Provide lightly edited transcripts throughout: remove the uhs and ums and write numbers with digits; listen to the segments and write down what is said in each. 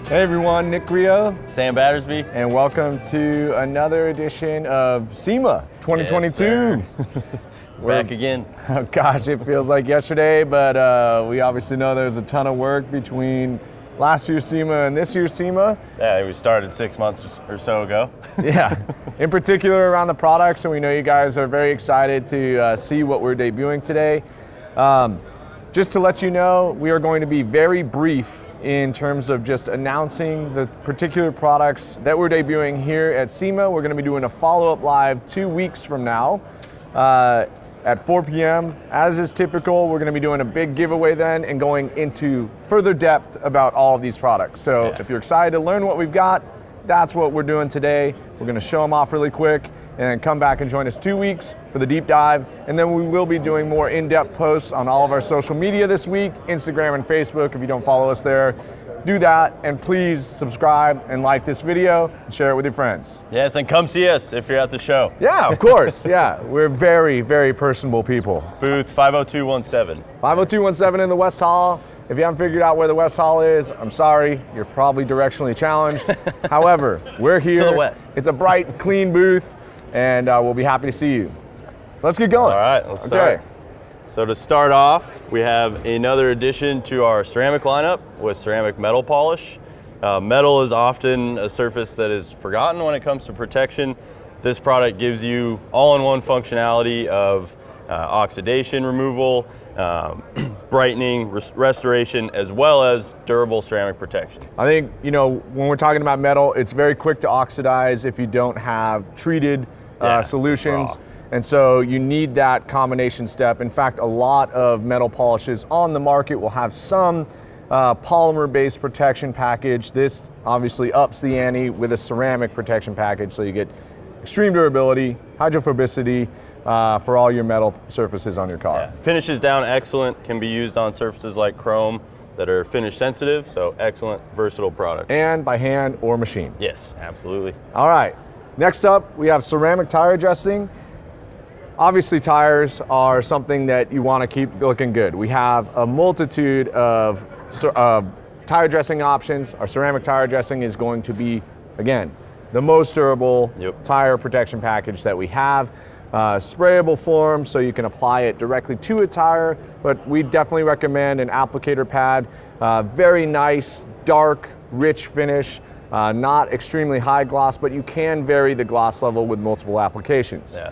Hey everyone, Nick Griot. Sam Battersby. And welcome to another edition of SEMA 2022. Yes, We're back again. Oh gosh, it feels like yesterday, but we obviously know there's a ton of work between last year's SEMA and this year's SEMA. Yeah, we started 6 months or so ago. Yeah, in particular around the products, and we know you guys are very excited to see what we're debuting today. Just to let you know, we are going to be very brief in terms of just announcing the particular products that we're debuting here at SEMA. We're going to be doing a follow-up live 2 weeks from now at 4 p.m. As is typical, we're going to be doing a big giveaway then and going into further depth about all of these products. So if you're excited to learn what we've got, that's what we're doing today. We're going to show them off really quick and then come back and join us 2 weeks for the deep dive. And then we will be doing more in-depth posts on all of our social media this week, Instagram and Facebook. If you don't follow us there, do that. And please subscribe and like this video and share it with your friends. Yes, and come see us if you're at the show. Yeah, of course. Yeah, we're very, very personable people. Booth 50217. 50217 in the West Hall. If you haven't figured out where the West Hall is, I'm sorry, you're probably directionally challenged. However, we're here. To the west. It's a bright, clean booth, and we'll be happy to see you. Let's get going. All right, let's start. So to start off, we have another addition to our ceramic lineup with ceramic metal polish. Metal is often a surface that is forgotten when it comes to protection. This product gives you all-in-one functionality of oxidation removal, brightening, restoration, as well as durable ceramic protection. I think, you know, when we're talking about metal, it's very quick to oxidize if you don't have treated solutions. Raw. And so you need that combination step. In fact, a lot of metal polishes on the market will have some polymer-based protection package. This obviously ups the ante with a ceramic protection package, so you get extreme durability, hydrophobicity, for all your metal surfaces on your car. Yeah. Finishes down excellent, can be used on surfaces like chrome that are finish sensitive, so excellent, versatile product. And by hand or machine. Yes, absolutely. All right, next up we have ceramic tire dressing. Obviously tires are something that you want to keep looking good. We have a multitude of tire dressing options. Our ceramic tire dressing is going to be, again, the most durable tire protection package that we have. Sprayable form, so you can apply it directly to a tire, but we definitely recommend an applicator pad. Very nice, dark, rich finish, not extremely high gloss, but you can vary the gloss level with multiple applications. Yeah.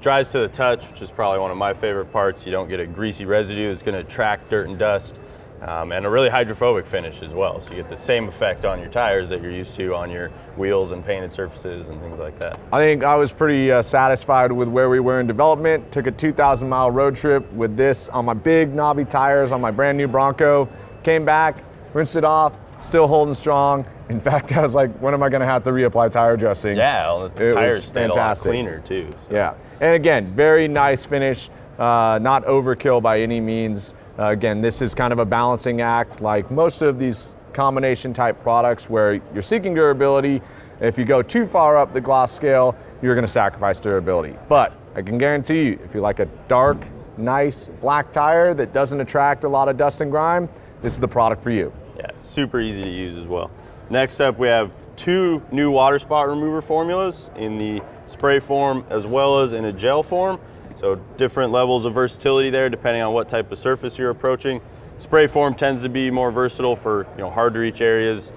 Dries to the touch, which is probably one of my favorite parts. You don't get a greasy residue. It's going to attract dirt and dust, and a really hydrophobic finish as well. So you get the same effect on your tires that you're used to on your wheels and painted surfaces and things like that. I think I was pretty satisfied with where we were in development. Took a 2,000-mile road trip with this on my big knobby tires on my brand new Bronco. Came back, rinsed it off, still holding strong. In fact, I was like, when am I going to have to reapply tire dressing? Yeah, well, the tires stayed a lot cleaner too. So. Yeah, and again, very nice finish, not overkill by any means. Again, this is kind of a balancing act like most of these combination type products where you're seeking durability. If you go too far up the gloss scale, you're going to sacrifice durability. But I can guarantee you, if you like a dark, nice black tire that doesn't attract a lot of dust and grime, this is the product for you. Yeah, super easy to use as well. Next up, we have 2 new water spot remover formulas in the spray form as well as in a gel form. So different levels of versatility there depending on what type of surface you're approaching. Spray form tends to be more versatile for hard to reach areas,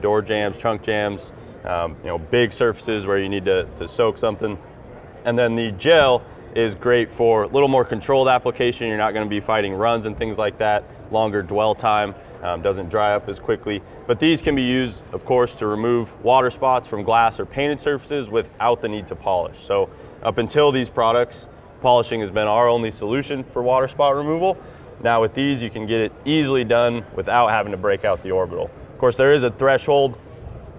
door jams, trunk jams, big surfaces where you need to soak something. And then the gel is great for a little more controlled application. You're not going to be fighting runs and things like that, longer dwell time, doesn't dry up as quickly. But these can be used, of course, to remove water spots from glass or painted surfaces without the need to polish. So up until these products, polishing has been our only solution for water spot removal. Now with these, you can get it easily done without having to break out the orbital. Of course, there is a threshold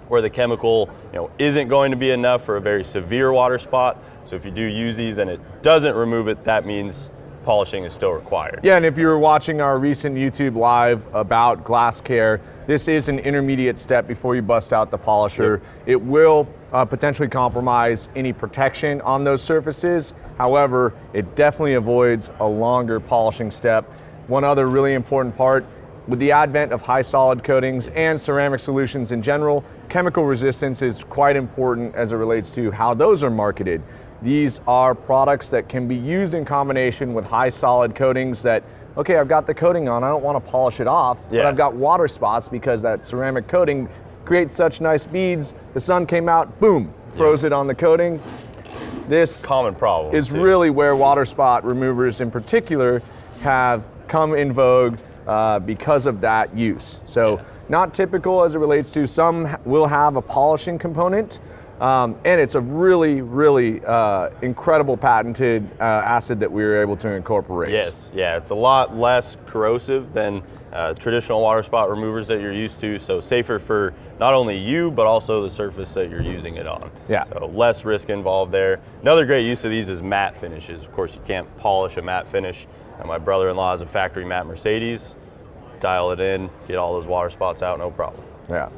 where the chemical isn't going to be enough for a very severe water spot. So if you do use these and it doesn't remove it, that means polishing is still required. Yeah, and if you were watching our recent YouTube live about glass care, this is an intermediate step before you bust out the polisher. It will potentially compromise any protection on those surfaces. However, it definitely avoids a longer polishing step. One other really important part, with the advent of high solid coatings and ceramic solutions in general, chemical resistance is quite important as it relates to how those are marketed. These are products that can be used in combination with high solid coatings that, okay, I've got the coating on, I don't want to polish it off, but I've got water spots because that ceramic coating creates such nice beads. The sun came out, boom, froze it on the coating. This common problem is really where water spot removers in particular have come in vogue because of that use. So not typical as it relates to, some will have a polishing component, and it's a really, really incredible patented acid that we were able to incorporate. Yes, yeah, it's a lot less corrosive than traditional water spot removers that you're used to, so safer for not only you, but also the surface that you're using it on. Yeah. So less risk involved there. Another great use of these is matte finishes. Of course, you can't polish a matte finish. My brother-in-law has a factory matte Mercedes. Dial it in, get all those water spots out, no problem. Yeah.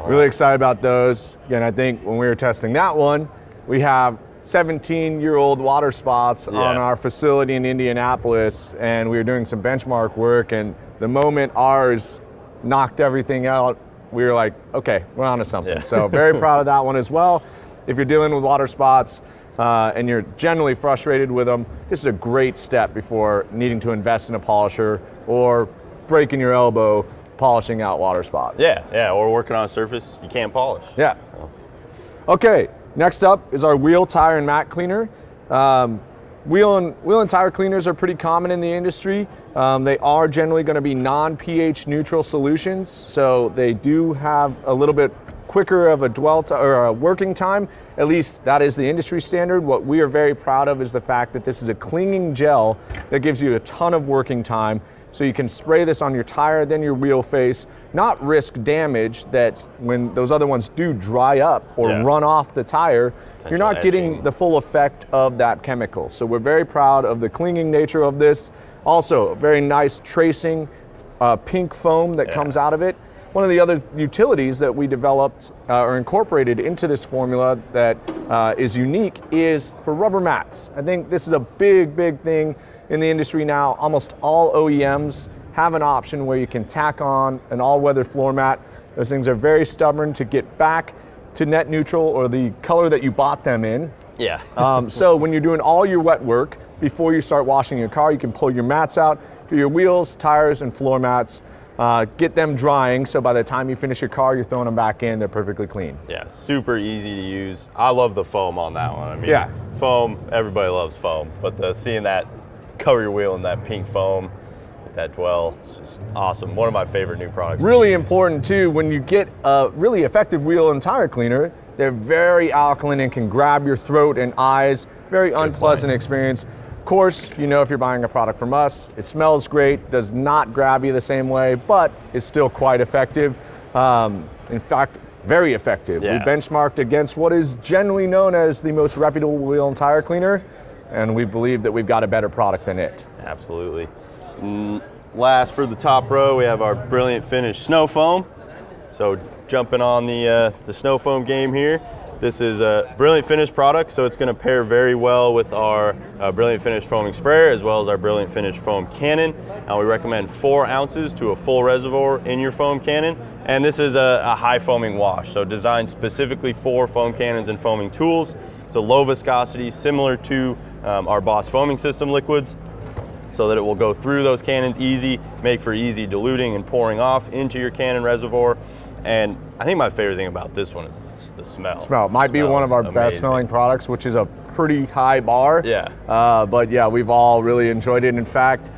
Really excited about those. Again, I think when we were testing that one, we have 17-year-old water spots on our facility in Indianapolis, and we were doing some benchmark work, and the moment ours knocked everything out, we were like, okay, we're onto something. So very proud of that one as well. If you're dealing with water spots and you're generally frustrated with them, this is a great step before needing to invest in a polisher or breaking your elbow polishing out water spots. Yeah, or working on a surface you can't polish. Yeah. Okay, next up is our wheel, tire, and mat cleaner. Wheel and tire cleaners are pretty common in the industry. They are generally going to be non-pH neutral solutions, so they do have a little bit quicker of a or a working time. At least that is the industry standard. What we are very proud of is the fact that this is a clinging gel that gives you a ton of working time. So you can spray this on your tire, then your wheel face, not risk damage that when those other ones do dry up or run off the tire, you're not getting the full effect of that chemical. So we're very proud of the clinging nature of this. Also, very nice tracing pink foam that comes out of it. One of the other utilities that we developed or incorporated into this formula that is unique is for rubber mats. I think this is a big, big thing in the industry now. Almost all OEMs have an option where you can tack on an all-weather floor mat. Those things are very stubborn to get back to net neutral or the color that you bought them in. Yeah. So when you're doing all your wet work, before you start washing your car, you can pull your mats out, do your wheels, tires, and floor mats, get them drying, so by the time you finish your car, you're throwing them back in, they're perfectly clean. Yeah, super easy to use. I love the foam on that one. I mean, foam, everybody loves foam, but seeing that cover your wheel in that pink foam, that dwell, it's just awesome. One of my favorite new products. Really important too, when you get a really effective wheel and tire cleaner, they're very alkaline and can grab your throat and eyes. Very unpleasant experience. Of course, you know, if you're buying a product from us, it smells great, does not grab you the same way, but it's still quite effective. In fact, very effective. Yeah. We benchmarked against what is generally known as the most reputable wheel and tire cleaner, and we believe that we've got a better product than it. Absolutely. Last for the top row, we have our Brilliant Finish Snow Foam. So jumping on the Snow Foam game here. This is a Brilliant Finish product, so it's going to pair very well with our Brilliant Finish foaming sprayer as well as our Brilliant Finish foam cannon. And we recommend 4 ounces to a full reservoir in your foam cannon. And this is a high foaming wash, so designed specifically for foam cannons and foaming tools. It's a low viscosity, similar to our Boss foaming system liquids, so that it will go through those cannons easy, make for easy diluting and pouring off into your cannon reservoir. And I think my favorite thing about this one is the smell. Might be one of our best smelling products, which is a pretty high bar. Yeah. But yeah, we've all really enjoyed it. In fact,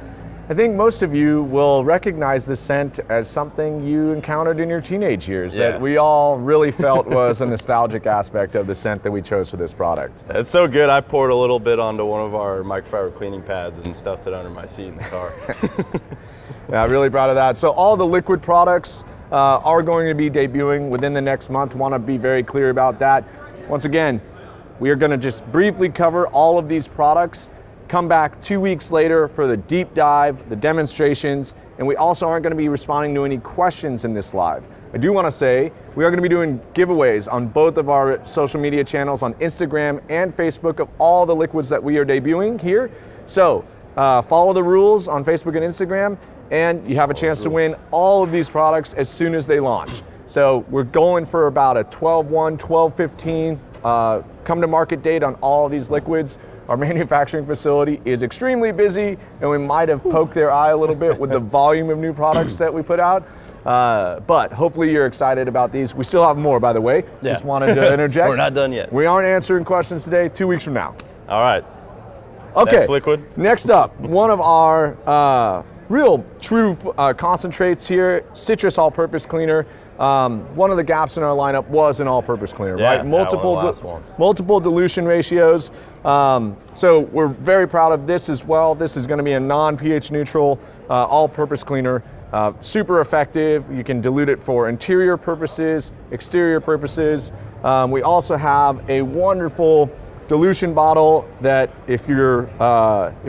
I think most of you will recognize this scent as something you encountered in your teenage years that we all really felt was a nostalgic aspect of the scent that we chose for this product. It's so good. I poured a little bit onto one of our microfiber cleaning pads and stuffed it under my seat in the car. Yeah, really proud of that. So all the liquid products are going to be debuting within the next month. Want to be very clear about that. Once again, we are going to just briefly cover all of these products, come back 2 weeks later for the deep dive, the demonstrations, and we also aren't going to be responding to any questions in this live. I do want to say we are going to be doing giveaways on both of our social media channels, on Instagram and Facebook, of all the liquids that we are debuting here. So follow the rules on Facebook and Instagram, and you have a chance to win all of these products as soon as they launch. So we're going for about a 12/1, 12/15 come to market date on all of these liquids. Our manufacturing facility is extremely busy, and we might have poked their eye a little bit with the volume of new products that we put out. But hopefully you're excited about these. We still have more, by the way. Yeah. Just wanted to interject. We're not done yet. We aren't answering questions today, 2 weeks from now. All right. Okay. Next liquid. Next up, one of our real true concentrates here, citrus all-purpose cleaner. One of the gaps in our lineup was an all-purpose cleaner, Yeah, right? Multiple, one of the last ones. multiple dilution ratios. So we're very proud of this as well. This is going to be a non-pH neutral all-purpose cleaner. Super effective. You can dilute it for interior purposes, exterior purposes. We also have a wonderful dilution bottle that if you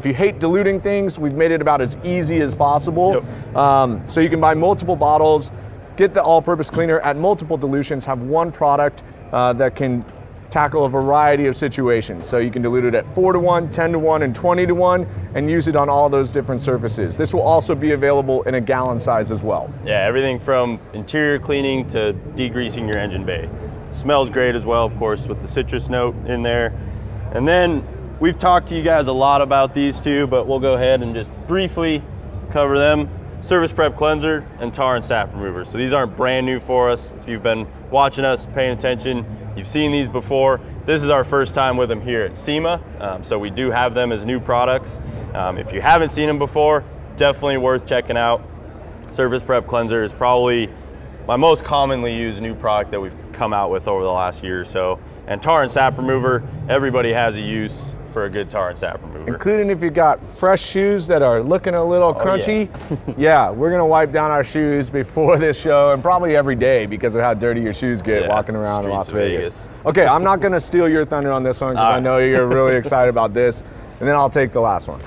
hate diluting things, we've made it about as easy as possible. Yep. So you can buy multiple bottles, get the all-purpose cleaner at multiple dilutions, have one product that can tackle a variety of situations. So you can dilute it at 4:1, 10:1, and 20:1, and use it on all those different surfaces. This will also be available in a gallon size as well. Yeah, everything from interior cleaning to degreasing your engine bay. Smells great as well, of course, with the citrus note in there. And then we've talked to you guys a lot about these two, but we'll go ahead and just briefly cover them. Surface Prep Cleanser and Tar and Sap Remover. So these aren't brand new for us. If you've been watching us, paying attention, you've seen these before. This is our first time with them here at SEMA, so we do have them as new products. If you haven't seen them before, definitely worth checking out. Surface Prep Cleanser is probably my most commonly used new product that we've come out with over the last year or so. And Tar and Sap Remover, everybody has a use for a good tar and sap remover. Including if you got fresh shoes that are looking a little crunchy. Yeah, we're gonna wipe down our shoes before this show and probably every day because of how dirty your shoes get walking around in Las Vegas. Okay, I'm not gonna steal your thunder on this one because I know you're really excited about this, and then I'll take the last one.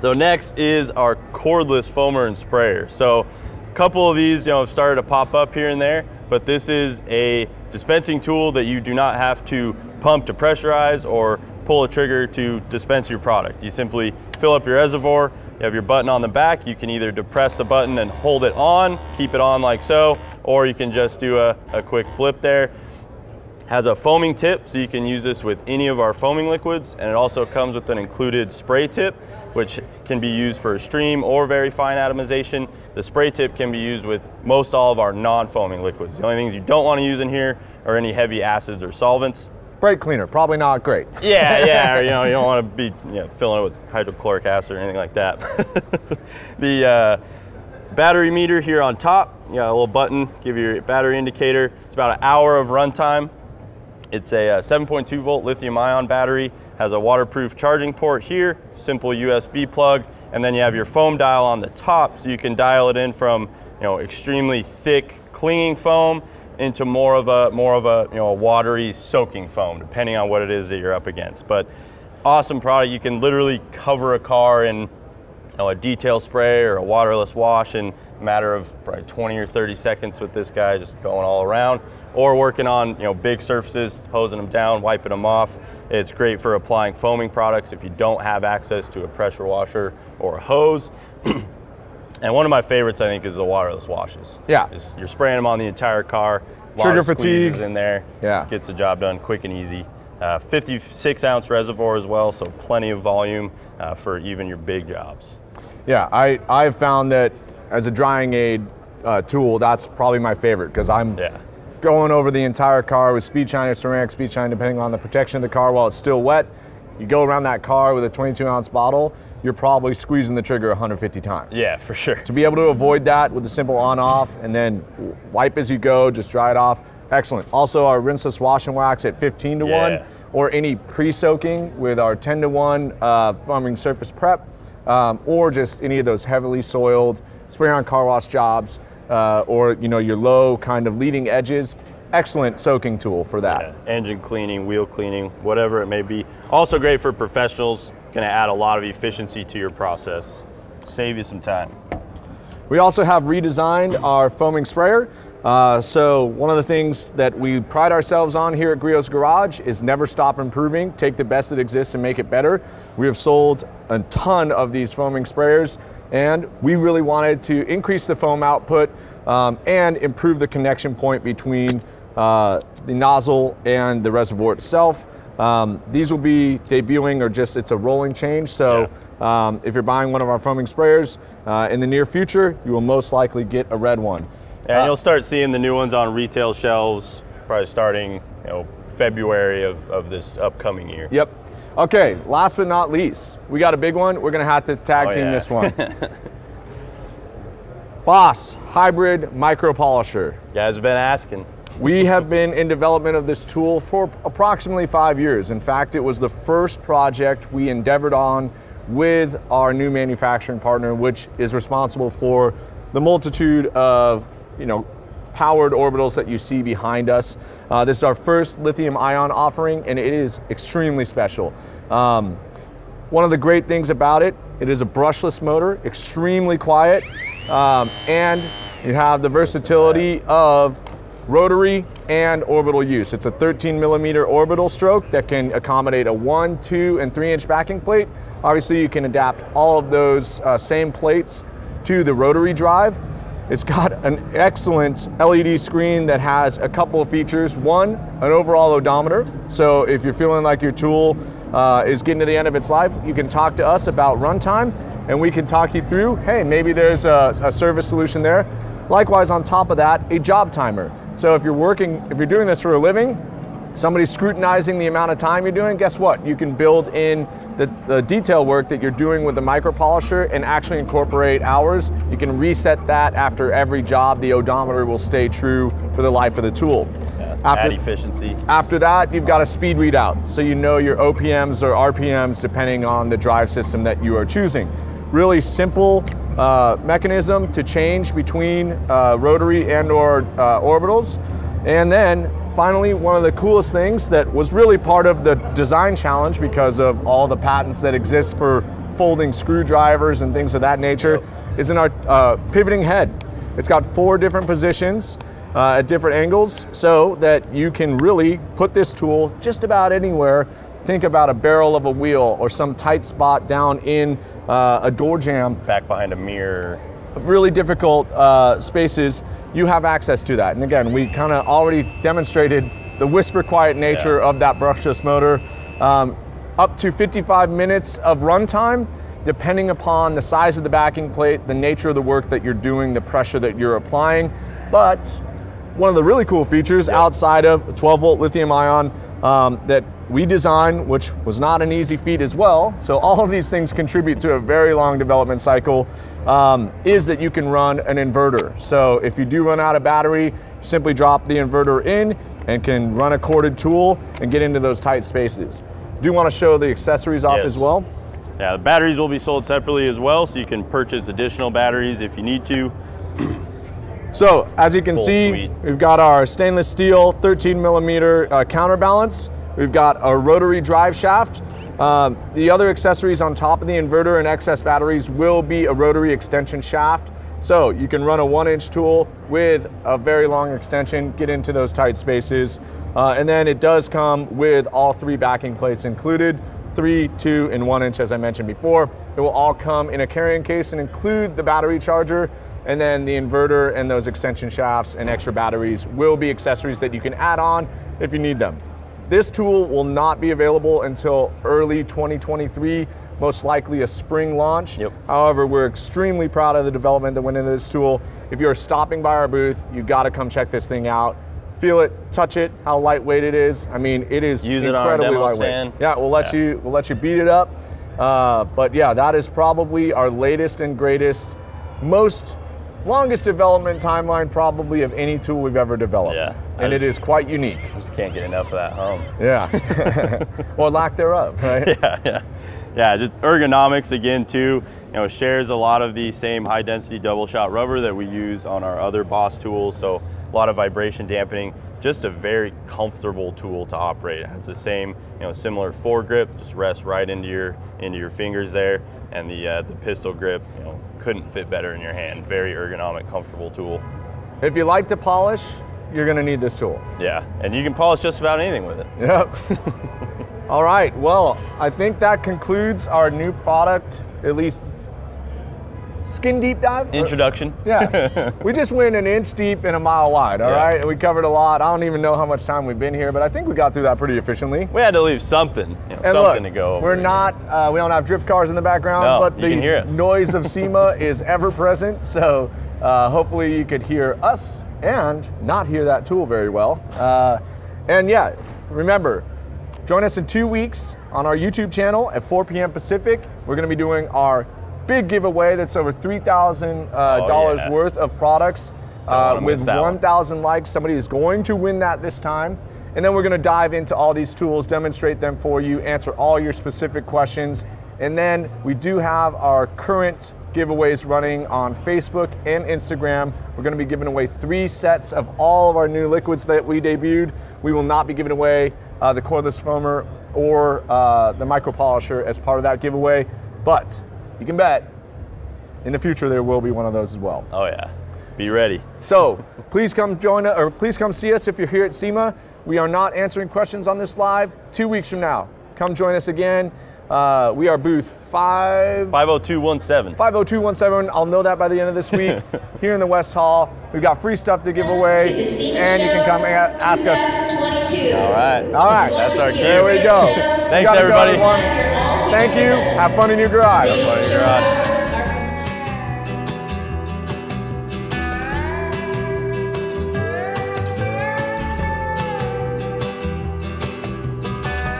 So next is our cordless foamer and sprayer. So a couple of these have started to pop up here and there, but this is a dispensing tool that you do not have to pump to pressurize or pull a trigger to dispense your product. You simply fill up your reservoir, you have your button on the back, you can either depress the button and hold it on, keep it on like so, or you can just do a quick flip there. Has a foaming tip, so you can use this with any of our foaming liquids, and it also comes with an included spray tip, which can be used for stream or very fine atomization. The spray tip can be used with most all of our non-foaming liquids. The only things you don't want to use in here are any heavy acids or solvents. Brake cleaner, probably not great. Yeah, or, you don't want to be filling it with hydrochloric acid or anything like that. The battery meter here on top, a little button, give you your battery indicator. It's about an hour of runtime. It's a 7.2 volt lithium ion battery, has a waterproof charging port here, simple USB plug, and then you have your foam dial on the top, so you can dial it in from extremely thick clinging foam into more of a watery soaking foam, depending on what it is that you're up against. But awesome product. You can literally cover a car in a detail spray or a waterless wash in a matter of probably 20 or 30 seconds with this guy, just going all around, or working on big surfaces, hosing them down, wiping them off. It's great for applying foaming products if you don't have access to a pressure washer or a hose. And one of my favorites, I think, is the waterless washes. Yeah. You're spraying them on the entire car. Trigger fatigue in there. Yeah. Just gets the job done quick and easy. 56-ounce reservoir as well, so plenty of volume for even your big jobs. Yeah, I've found that as a drying aid tool, that's probably my favorite because I'm going over the entire car with speed shine or ceramic speed shine, depending on the protection of the car while it's still wet. You go around that car with a 22-ounce bottle, you're probably squeezing the trigger 150 times. Yeah, for sure. To be able to avoid that with a simple on-off and then wipe as you go, just dry it off, excellent. Also, our rinseless wash and wax at 15-1, or any pre-soaking with our 10-1 foaming surface prep, or just any of those heavily soiled spray-on car wash jobs, or your low kind of leading edges. Excellent soaking tool for that. Yeah. Engine cleaning, wheel cleaning, whatever it may be. Also great for professionals. Going to add a lot of efficiency to your process. Save you some time. We also have redesigned our foaming sprayer. So one of the things that we pride ourselves on here at Griot's Garage is never stop improving. Take the best that exists and make it better. We have sold a ton of these foaming sprayers. and we really wanted to increase the foam output and improve the connection point between the nozzle and the reservoir itself. These will be debuting, or just it's a rolling change, so if you're buying one of our foaming sprayers in the near future, you will most likely get a red one. And you'll start seeing the new ones on retail shelves probably starting February of this upcoming year. Yep. Okay, last but not least, we got a big one. We're gonna have to tag team this one. Boss Hybrid Micro Polisher. You guys have been asking. We have been in development of this tool for approximately 5 years. In fact, it was the first project we endeavored on with our new manufacturing partner, which is responsible for the multitude of powered orbitals that you see behind us. This is our first lithium ion offering, and it is extremely special. One of the great things about it, it is a brushless motor, extremely quiet, and you have the versatility of rotary and orbital use. It's a 13 millimeter orbital stroke that can accommodate a 1, 2, and 3 inch backing plate. Obviously, you can adapt all of those same plates to the rotary drive. It's got an excellent LED screen that has a couple of features. One, an overall odometer. So if you're feeling like your tool is getting to the end of its life, you can talk to us about runtime, and we can talk you through, hey, maybe there's a service solution there. Likewise, on top of that, a job timer. So if you're doing this for a living, somebody's scrutinizing the amount of time you're doing, guess what? You can build in the detail work that you're doing with the micro polisher and actually incorporate hours. You can reset that after every job. The odometer will stay true for the life of the tool. Add efficiency. After that, you've got a speed readout, so you know your OPMs or RPMs depending on the drive system that you are choosing. Really simple mechanism to change between rotary and or orbitals. And then finally, one of the coolest things that was really part of the design challenge because of all the patents that exist for folding screwdrivers and things of that nature is in our pivoting head. It's got 4 different positions at different angles so that you can really put this tool just about anywhere. Think about a barrel of a wheel or some tight spot down in a door jamb. Back behind a mirror. Really difficult spaces, you have access to that. And again, we kind of already demonstrated the whisper quiet nature of that brushless motor. Up to 55 minutes of runtime, depending upon the size of the backing plate, the nature of the work that you're doing, the pressure that you're applying. But one of the really cool features outside of a 12 volt lithium ion that we designed, which was not an easy feat as well, so all of these things contribute to a very long development cycle, is that you can run an inverter. So if you do run out of battery, simply drop the inverter in and can run a corded tool and get into those tight spaces. Do want to show the accessories off as well? Yeah, the batteries will be sold separately as well, so you can purchase additional batteries if you need to. So as you can see, we've got our stainless steel 13 millimeter counterbalance. We've got a rotary drive shaft. The other accessories on top of the inverter and excess batteries will be a rotary extension shaft. So you can run a 1-inch tool with a very long extension, get into those tight spaces. And then it does come with all 3 backing plates included, 3, 2, and 1 inch as I mentioned before. It will all come in a carrying case and include the battery charger, and then the inverter and those extension shafts and extra batteries will be accessories that you can add on if you need them. This tool will not be available until early 2023, most likely a spring launch. However, we're extremely proud of the development that went into this tool. If you're stopping by our booth, you gotta come check this thing out. Feel it, touch it, how lightweight it is. I mean, it is incredibly lightweight. Stand. Yeah, we'll let you beat it up. But yeah, that is probably our latest and greatest, longest development timeline probably of any tool we've ever developed. And it is quite unique. I just can't get enough of that hum. Yeah. Or lack thereof, right? Yeah, just ergonomics again too. Shares a lot of the same high density double shot rubber that we use on our other Boss tools. So a lot of vibration dampening, just a very comfortable tool to operate. It has the same, similar foregrip, just rests right into your fingers there. And the pistol grip, couldn't fit better in your hand. Very ergonomic, comfortable tool. If you like to polish, you're gonna need this tool. Yeah, and you can polish just about anything with it. Yep. All right, well, I think that concludes our new product, at least skin deep dive? Introduction. Yeah. We just went an inch deep and a mile wide, all right? And we covered a lot. I don't even know how much time we've been here, but I think we got through that pretty efficiently. We had to leave something, And something look, to go over. we're not, we don't have drift cars in the background, No, but you can hear the it. noise of SEMA is ever present, so hopefully you could hear us and not hear that tool very well. And yeah, remember, join us in 2 weeks on our YouTube channel at 4 p.m. Pacific. We're gonna be doing our big giveaway that's over $3,000 worth of products. With 1,000 likes, somebody is going to win that this time. And then we're gonna dive into all these tools, demonstrate them for you, answer all your specific questions. And then we do have our current giveaways running on Facebook and Instagram. We're gonna be giving away 3 sets of all of our new liquids that we debuted. We will not be giving away the cordless foamer or the micro polisher as part of that giveaway, but you can bet in the future there will be one of those as well. Oh yeah, be ready. So please come join us, or please come see us if you're here at SEMA. We are not answering questions on this live. 2 weeks from now, come join us again. We are booth 50217. 50217. I'll know that by the end of this week. Here in the West Hall, we've got free stuff to give away, and you can come and ask us. All right, that's our cue. There we go. Thanks everybody. Thank you. Have fun in your garage. Have fun in your garage.